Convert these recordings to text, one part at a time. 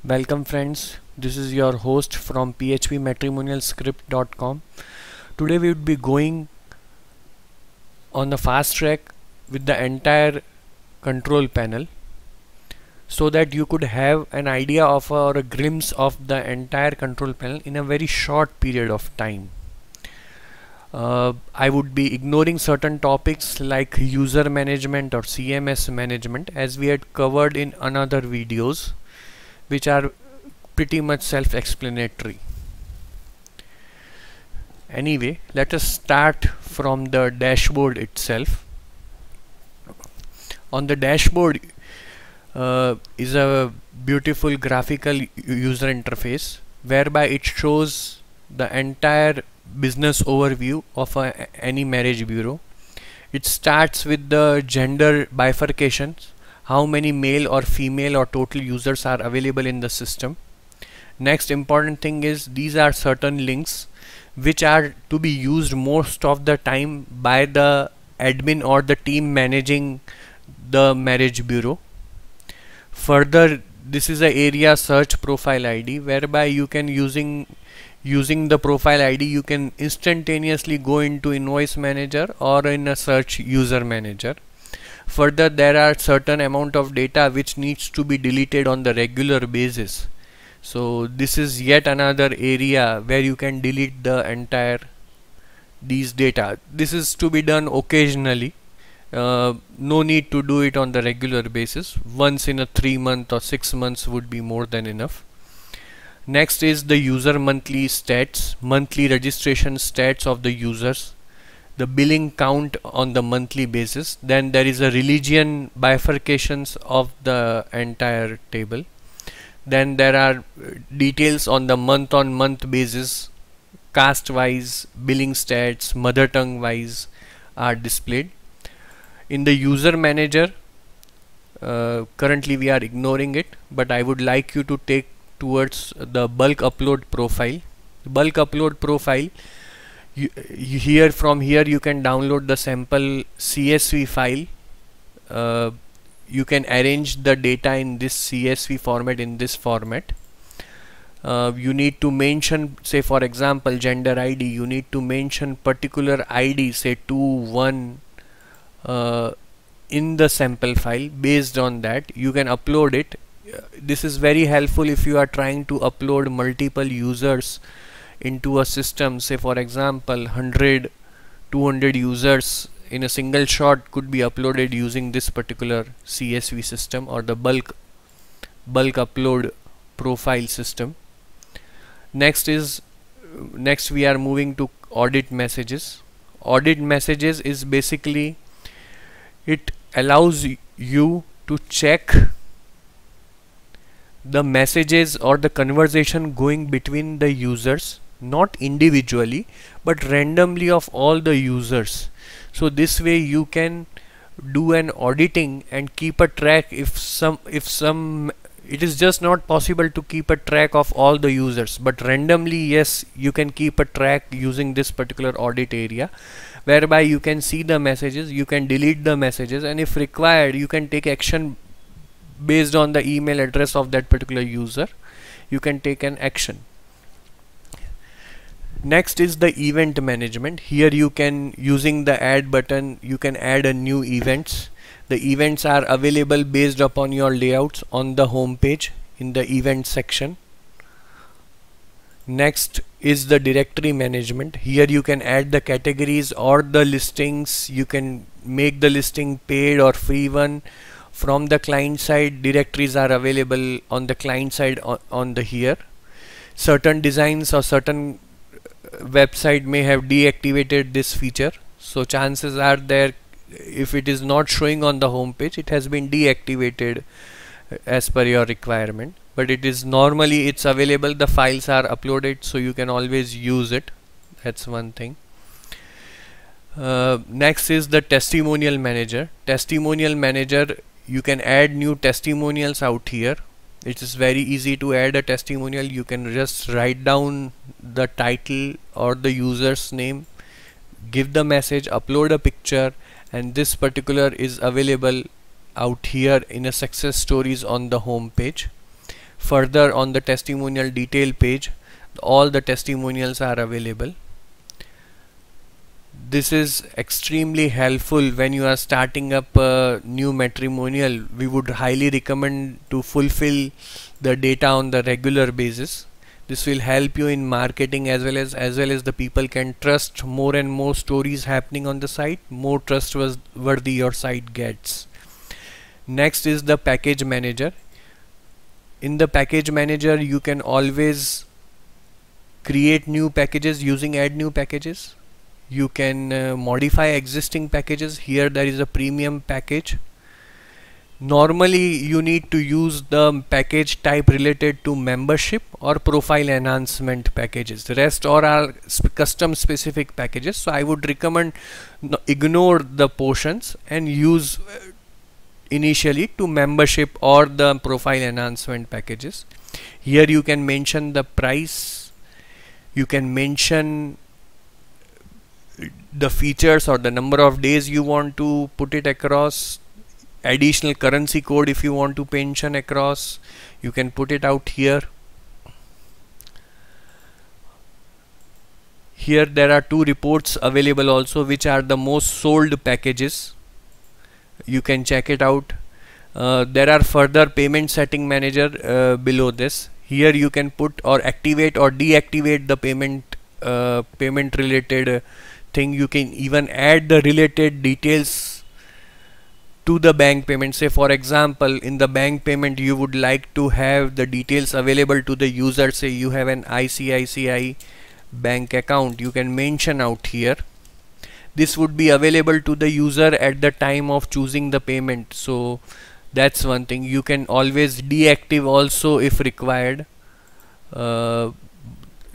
Welcome friends, this is your host from phpmatrimonialscript.com. Today we would be going on the fast track with the entire control panel so that you could have an idea of or a glimpse of the entire control panel in a very short period of time. I would be ignoring certain topics like user management or CMS management as we had covered in another videos, which are pretty much self-explanatory. Anyway, let us start from the dashboard itself. On the dashboard is a beautiful graphical user interface whereby it shows the entire business overview of any marriage bureau. It starts with the gender bifurcations, how many male or female or total users are available in the system. Next important thing is these are certain links which are to be used most of the time by the admin or the team managing the marriage bureau. Further, this is a area search profile ID whereby you can using the profile ID you can instantaneously go into invoice manager or in a search user manager. Further, there are certain amount of data which needs to be deleted on the regular basis. So this is yet another area where you can delete the entire these data. This is to be done occasionally. No need to do it on the regular basis. Once in a 3 month or 6 months would be more than enough. Next is the user monthly stats, monthly registration stats of the users, the billing count on the monthly basis. Then there is a religion bifurcations of the entire table. Then there are details on the month-on-month basis, caste wise, billing stats, mother tongue wise are displayed. In the user manager, currently we are ignoring it, but I would like you to take towards the bulk upload profile. Bulk upload profile, from here you can download the sample CSV file. You can arrange the data in this CSV format, in this format. You need to mention, say for example gender ID, you need to mention particular ID, say 2, 1 in the sample file. Based on that you can upload it. This is very helpful if you are trying to upload multiple users into a system. Say for example 100, 200 users in a single shot could be uploaded using this particular CSV system or the bulk upload profile system. Next we are moving to audit messages. Audit messages is basically, it allows you to check the messages or the conversation going between the users, not individually but randomly of all the users. So this way you can do an auditing and keep a track if some it is just not possible to keep a track of all the users, but randomly yes, you can keep a track using this particular audit area, whereby you can see the messages, you can delete the messages, and if required you can take action based on the email address of that particular user. You can take an action. Next is the event management. Here you can, using the add button, you can add a new events. The events are available based upon your layouts on the home page in the event section. Next is the directory management. Here you can add the categories or the listings. You can make the listing paid or free one. From the client side, directories are available on the client side on the here. Certain designs or certain website may have deactivated this feature, so chances are there if it is not showing on the home page, it has been deactivated as per your requirement, but it is normally it's available, the files are uploaded, so you can always use it. That's one thing. Next is the testimonial manager. Testimonial manager, you can add new testimonials out here. It is very easy to add a testimonial. You can just write down the title or the user's name, give the message, upload a picture, and this particular is available out here in a success stories on the home page. further on the testimonial detail page, all the testimonials are available. This is extremely helpful when you are starting up a new matrimonial. We would highly recommend to fulfill the data on the regular basis. This will help you in marketing as well as the people can trust more and more stories happening on the site, more trustworthy your site gets. Next is the package manager. In the package manager you can always create new packages using add new packages. You can modify existing packages. Here there is a premium package. Normally you need to use the package type related to membership or profile enhancement packages. The rest all are custom specific packages, so I would recommend ignore the portions and use initially to membership or the profile enhancement packages. Here you can mention the price, you can mention the features or the number of days you want to put it across, additional currency code if you want to mention across, you can put it out here. Here there are 2 reports available also, which are the most sold packages. You can check it out. There are further payment setting manager below this. Here you can put or activate or deactivate the payment related thing. You can even add the related details to the bank payment. Say for example, in the bank payment you would like to have the details available to the user. Say you have an ICICI bank account, you can mention out here. This would be available to the user at the time of choosing the payment. So that's one thing. You can always deactive also if required.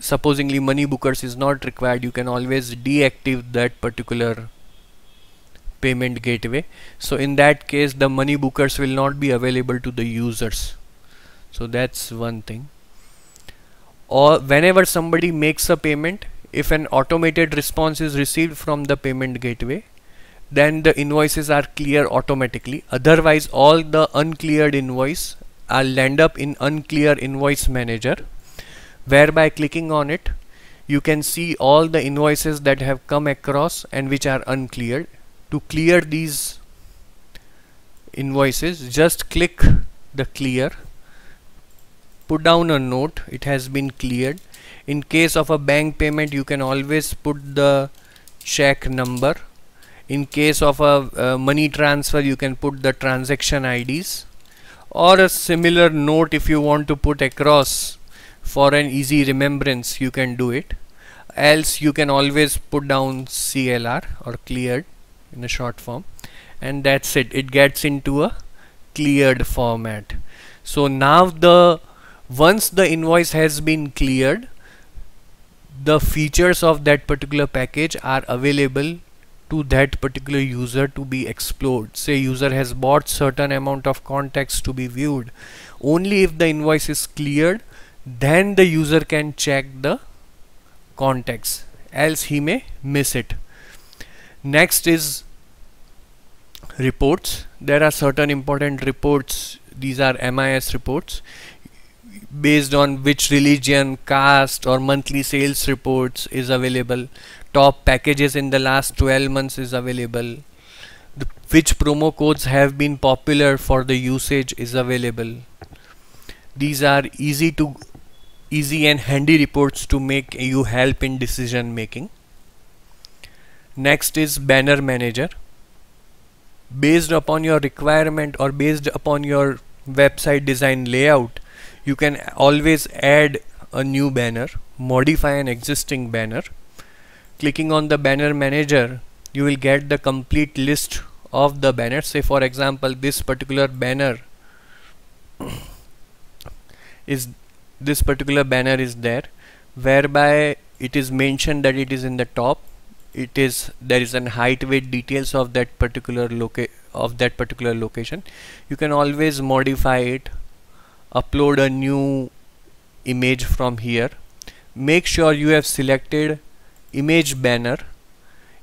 Supposingly money bookers is not required, you can always deactivate that particular payment gateway. So in that case the money bookers will not be available to the users. So that's one thing. Or whenever somebody makes a payment, if an automated response is received from the payment gateway, then the invoices are clear automatically. Otherwise all the uncleared invoice are land up in unclear invoice manager, where by clicking on it you can see all the invoices that have come across and which are uncleared. To clear these invoices, just click the clear, put down a note, it has been cleared. In case of a bank payment you can always put the check number. In case of a money transfer you can put the transaction IDs, or a similar note if you want to put across for an easy remembrance, you can do it. Else you can always put down CLR or cleared in a short form, and that's it. It gets into a cleared format. So now once the invoice has been cleared, the features of that particular package are available to that particular user to be explored. Say user has bought certain amount of contacts to be viewed. Only if the invoice is cleared, then the user can check the contacts, else he may miss it. Next is reports. There are certain important reports. These are MIS reports based on which religion, caste or monthly sales reports is available. Top packages in the last 12 months is available. Which promo codes have been popular for the usage is available. These are easy and handy reports to make you help in decision making. Next is banner manager. Based upon your requirement or based upon your website design layout, you can always add a new banner, modify an existing banner. Clicking on the banner manager, you will get the complete list of the banners. Say for example, this particular banner is there, whereby it is mentioned that it is in the top. There is an height weight details of that particular location. You can always modify it, upload a new image from here. Make sure you have selected image banner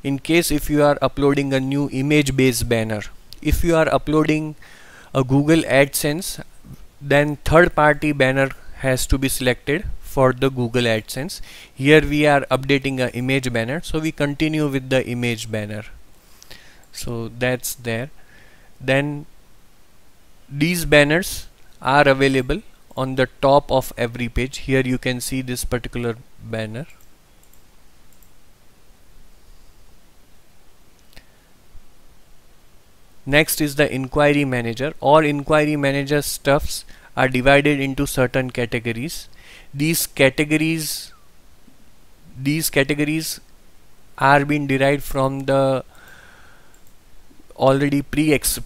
in case if you are uploading a new image based banner. If you are uploading a Google AdSense, Then third party banner has to be selected for the Google AdSense. Here we are updating a image banner, so we continue with the image banner. So that's there. Then these banners are available on the top of every page. Here you can see this particular banner. Next is the inquiry manager. All inquiry manager stuffs are divided into certain categories. These categories are being derived from the already pre-filled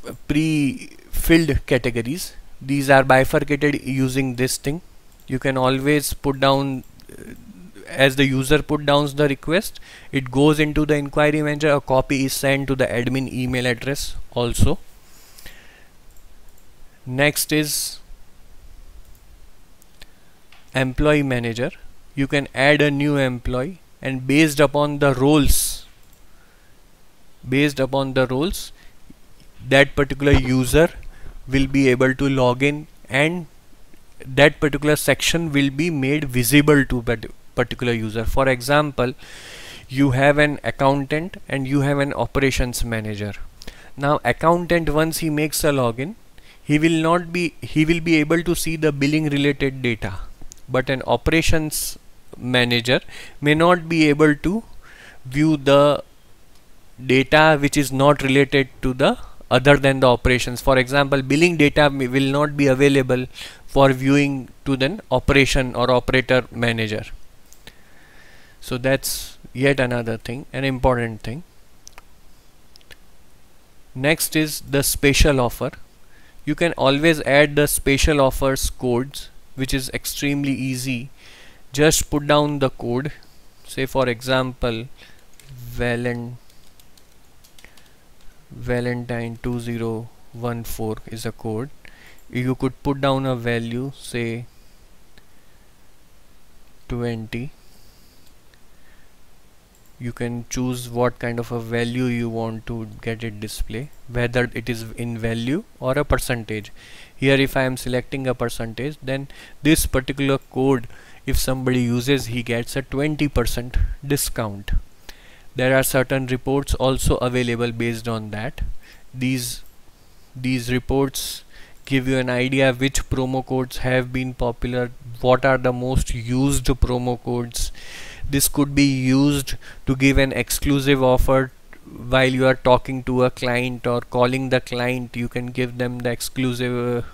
categories. These are bifurcated using this thing. You can always put down as the user put down the request, it goes into the inquiry manager. A copy is sent to the admin email address also. Next is employee manager. You can add a new employee, and based upon the roles, that particular user will be able to log in, and that particular section will be made visible to that particular user. For example, you have an accountant and you have an operations manager. Now accountant, once he makes a login, he will be able to see the billing related data, but an operations manager may not be able to view the data which is not related to the other than the operations. For example, billing data will not be available for viewing to the operation or operator manager. So that's yet another thing, an important thing. Next is the special offer. You can always add the special offers codes, which is extremely easy. Just put down the code. Say for example, Valentine 2014 is a code. You could put down a value, say 20. You can choose what kind of a value you want to get it display, whether it is in value or a percentage. Here if I am selecting a percentage, then this particular code, if somebody uses, he gets a 20% discount. There are certain reports also available based on that. These reports give you an idea which promo codes have been popular, what are the most used promo codes. This could be used to give an exclusive offer while you are talking to a client or calling the client. You can give them the exclusive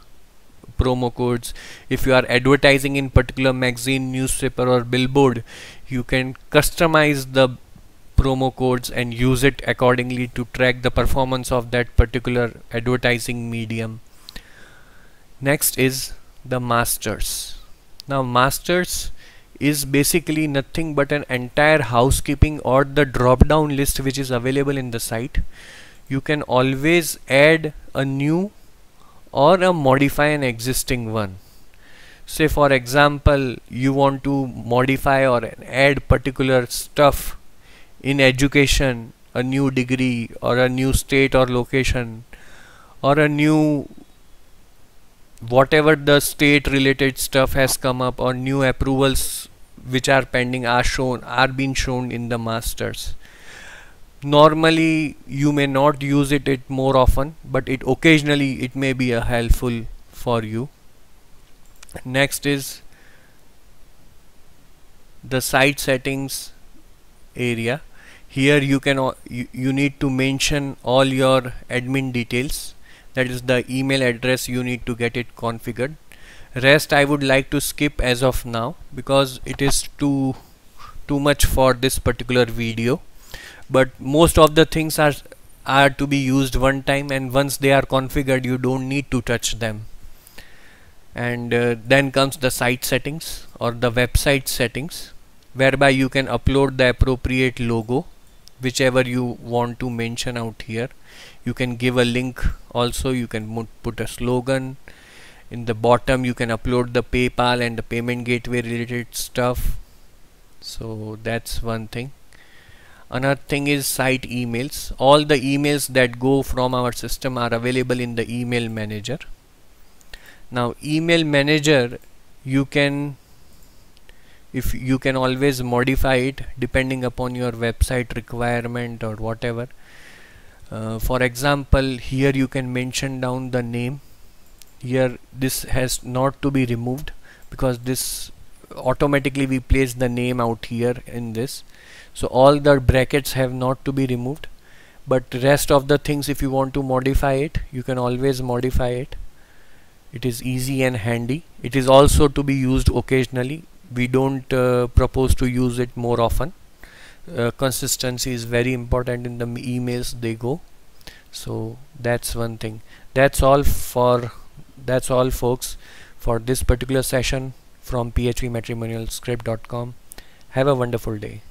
promo codes. If you are advertising in particular magazine, newspaper or billboard, you can customize the promo codes and use it accordingly to track the performance of that particular advertising medium. Next is the masters. Now masters is basically nothing but an entire housekeeping or the drop down list which is available in the site. You can always add a new or modify an existing one. Say for example, you want to modify or add particular stuff in education, a new degree or a new state or location, or a new whatever the state related stuff has come up, or new approvals which are pending are being shown in the masters. Normally you may not use it more often, but occasionally it may be helpful for you. Next is the site settings area. Here you can you need to mention all your admin details, that is the email address. You need to get it configured. Rest I would like to skip as of now because it is too much for this particular video, but most of the things are to be used one time, and once they are configured you don't need to touch them. And then comes the site settings or the website settings, whereby you can upload the appropriate logo whichever you want to mention out here. You can give a link also, you can put a slogan. In the bottom you can upload the PayPal and the payment gateway related stuff. So that's one thing. Another thing is site emails. All the emails that go from our system are available in the email manager. Now email manager, you can, if you can always modify it depending upon your website requirement or whatever. For example, here you can mention down the name. Here this has not to be removed because this automatically we place the name out here in this, so all the brackets have not to be removed, but rest of the things, if you want to modify it, you can always modify it. It is easy and handy. It is also to be used occasionally. We don't propose to use it more often. Consistency is very important in the emails they go. So that's one thing. That's all folks for this particular session from phpmatrimonialscript.com. Have a wonderful day.